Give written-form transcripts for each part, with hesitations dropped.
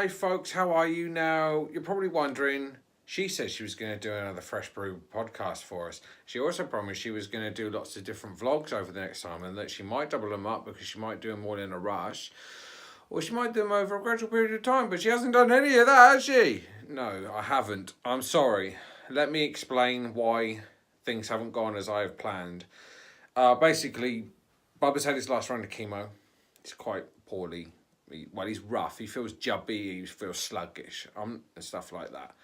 Hi folks, how are you now? You're probably wondering, she said she was going to do another Fresh Brew podcast for us. She also promised she was going to do lots of different vlogs over the next time and that she might double them up because she might do them all in a rush. Or she might do them over a gradual period of time, but she hasn't done any of that, has she? No, I haven't. I'm sorry. Let me explain why things haven't gone as I have planned. Basically, Bubba's had his last round of chemo. He's quite poorly. He's rough. He feels jubby. He feels sluggish, and stuff like that.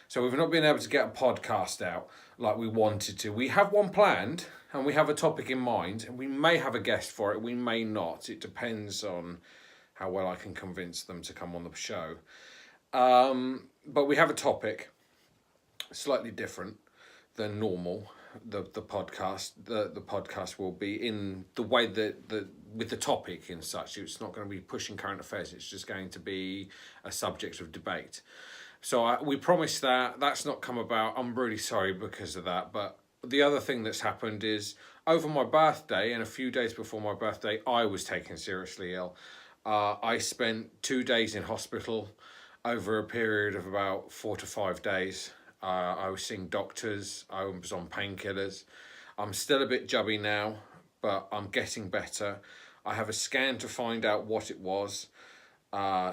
So we've not been able to get a podcast out like we wanted to. We have one planned, and we have a topic in mind, and we may have a guest for it. We may not. It depends on how well I can convince them to come on the show. But we have a topic, slightly different than normal. The podcast the podcast will be in the way that with the topic and such. It's not going to be pushing current affairs. It's just going to be a subject of debate. So we promised that. That's not come about. I'm really sorry because of that. But the other thing that's happened is over my birthday and a few days before my birthday, I was taken seriously ill. I spent 2 days in hospital over a period of about 4 to 5 days. I was seeing doctors. I was on painkillers. I'm still a bit jubby now, but I'm getting better. I have a scan to find out what it was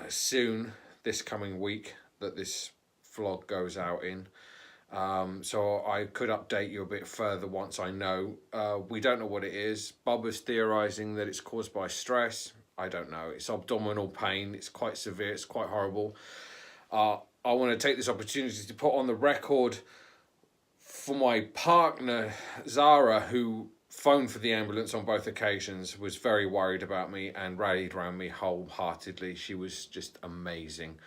soon, this coming week, that this vlog goes out in. So I could update you a bit further once I know. We don't know what it is. Bubba's theorising that it's caused by stress. I don't know. It's abdominal pain. It's quite severe. It's quite horrible. I want to take this opportunity to put on the record for my partner, Zara, who phoned for the ambulance on both occasions, was very worried about me and rallied around me wholeheartedly. She was just amazing.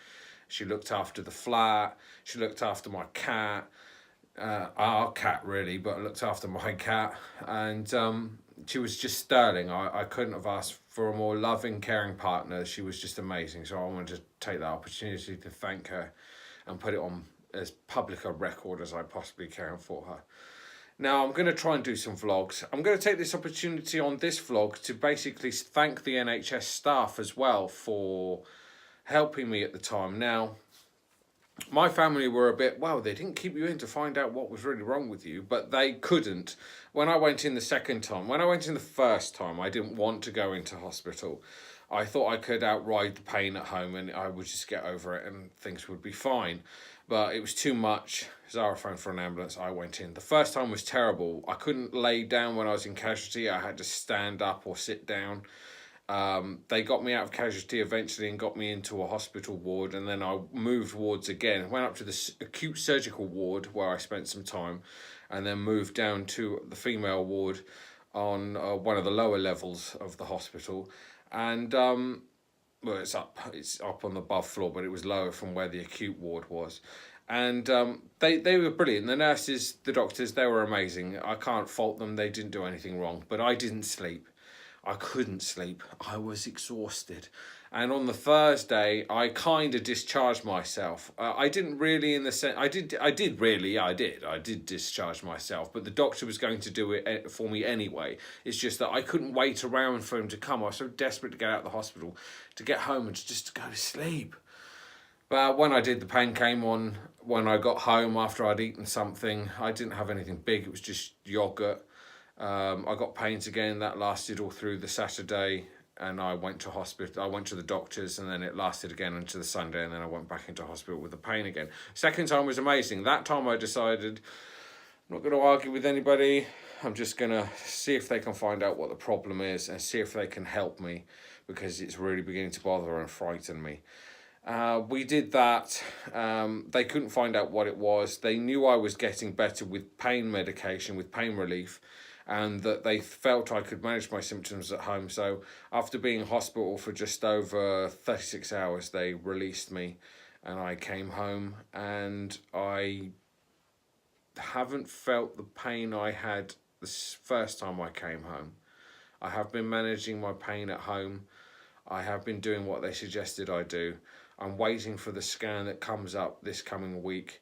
She looked after the flat. She looked after my cat. Our cat, really, but looked after my cat. And she was just sterling. I couldn't have asked for a more loving, caring partner. She was just amazing. So I wanted to take that opportunity to thank her and put it on as public a record as I possibly can for her. Now, I'm going to try and do some vlogs. I'm going to take this opportunity on this vlog to basically thank the NHS staff as well for helping me at the time. Now, my family were a bit, well, they didn't keep you in to find out what was really wrong with you, but they couldn't. When I went in the second time, when I went in the first time, I didn't want to go into hospital. I thought I could outride the pain at home and I would just get over it and things would be fine. But it was too much. Zara phoned for an ambulance. I went in. The first time was terrible. I couldn't lay down when I was in casualty. I had to stand up or sit down. They got me out of casualty eventually and got me into a hospital ward, and then I moved wards again. Went up to the acute surgical ward where I spent some time, and then moved down to the female ward on one of the lower levels of the hospital. And well, it's up on the above floor, but it was lower from where the acute ward was. And they were brilliant. The nurses, the doctors, they were amazing. I can't fault them. They didn't do anything wrong. But I didn't sleep. I couldn't sleep. I was exhausted. And on the Thursday, I kind of discharged myself. I didn't really in the sense... I did discharge myself. But the doctor was going to do it for me anyway. It's just that I couldn't wait around for him to come. I was so desperate to get out of the hospital, to get home and just to go to sleep. But when I did, the pain came on when I got home after I'd eaten something. I didn't have anything big. It was just yoghurt. I got pains again. That lasted all through the Saturday, and I went to hospital. I went to the doctors, and then it lasted again into the Sunday, and then I went back into hospital with the pain again. Second time was amazing. That time I decided I'm not going to argue with anybody. I'm just going to see if they can find out what the problem is and see if they can help me, because it's really beginning to bother and frighten me. We did that. They couldn't find out what it was. They knew I was getting better with pain medication, with pain relief, and that they felt I could manage my symptoms at home. So after being in hospital for just over 36 hours, they released me and I came home, and I haven't felt the pain I had the first time I came home. I have been managing my pain at home. I have been doing what they suggested I do. I'm waiting for the scan that comes up this coming week.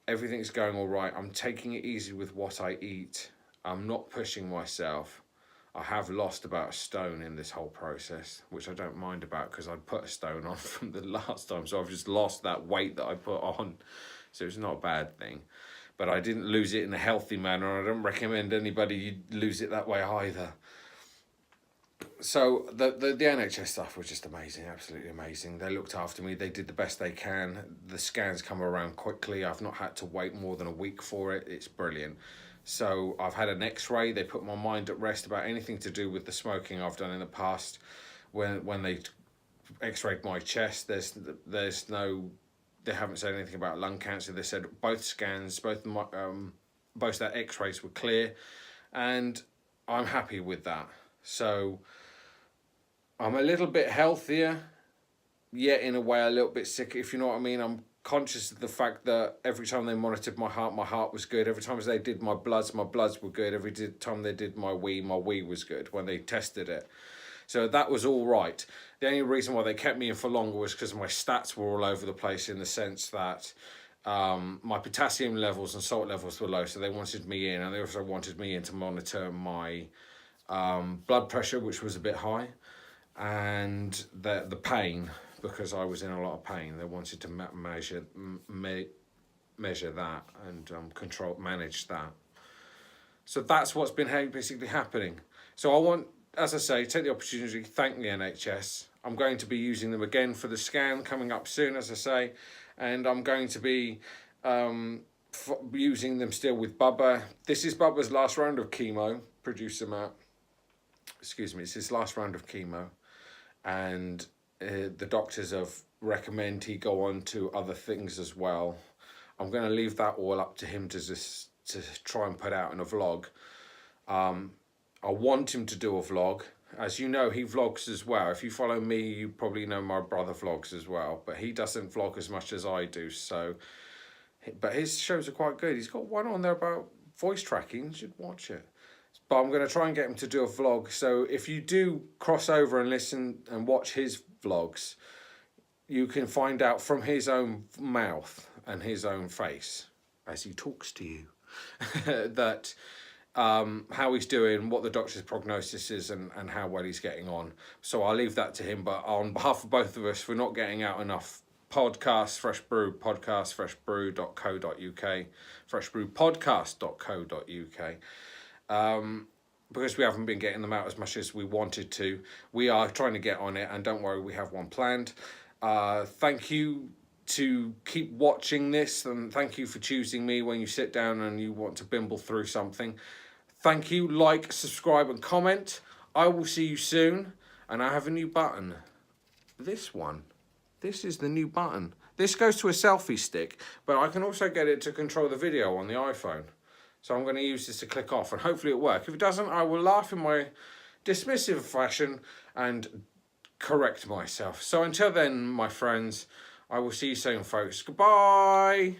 Everything's going all right. I'm taking it easy with what I eat. I'm not pushing myself. I have lost about a stone in this whole process, which I don't mind about because I put a stone on from the last time. So I've just lost that weight that I put on. So it's not a bad thing. But I didn't lose it in a healthy manner. I don't recommend anybody lose it that way either. So the NHS stuff was just amazing, absolutely amazing. They looked after me. They did the best they can. The scans come around quickly. I've not had to wait more than a week for it. It's brilliant. So I've had an X-ray. They put my mind at rest about anything to do with the smoking I've done in the past. When they X-rayed my chest, there's no. They haven't said anything about lung cancer. They said both scans, both their X-rays were clear, and I'm happy with that. So I'm a little bit healthier, yet in a way a little bit sick, if you know what I mean. I'm conscious of the fact that every time they monitored my heart was good. Every time they did my bloods were good. Every time they did my wee was good when they tested it. So that was all right. The only reason why they kept me in for longer was because my stats were all over the place, in the sense that my potassium levels and salt levels were low. So they wanted me in, and they also wanted me in to monitor my blood pressure, which was a bit high, and the pain, because I was in a lot of pain. They wanted to measure that and manage that. So that's what's been basically happening. So I want, as I say, take the opportunity to thank the NHS. I'm going to be using them again for the scan coming up soon, as I say, and I'm going to be using them still with Bubba. This is Bubba's last round of chemo, producer Matt. Excuse me, it's his last round of chemo, and the doctors have recommend he go on to other things as well. I'm going to leave that all up to him to try and put out in a vlog. I want him to do a vlog. As you know, he vlogs as well. If you follow me, you probably know my brother vlogs as well, but he doesn't vlog as much as I do. So, but his shows are quite good. He's got one on there about voice tracking. You should watch it. But I'm going to try and get him to do a vlog. So if you do cross over and listen and watch his vlogs, you can find out from his own mouth and his own face as he talks to you that how he's doing, what the doctor's prognosis is, and how well he's getting on. So I'll leave that to him. But on behalf of both of us, for not getting out enough podcasts, Fresh Brew Podcast, freshbrew.co.uk, freshbrewpodcast.co.uk, because we haven't been getting them out as much as we wanted to. We are trying to get on it, and don't worry, we have one planned. Thank you to keep watching this, and thank you for choosing me when you sit down and you want to bimble through something. Thank you. Like, subscribe and comment. I will see you soon. And I have a new button. This one. This is the new button. This goes to a selfie stick, but I can also get it to control the video on the iPhone. So I'm going to use this to click off, and hopefully it'll work. If it doesn't, I will laugh in my dismissive fashion and correct myself. So until then, my friends, I will see you soon, folks. Goodbye.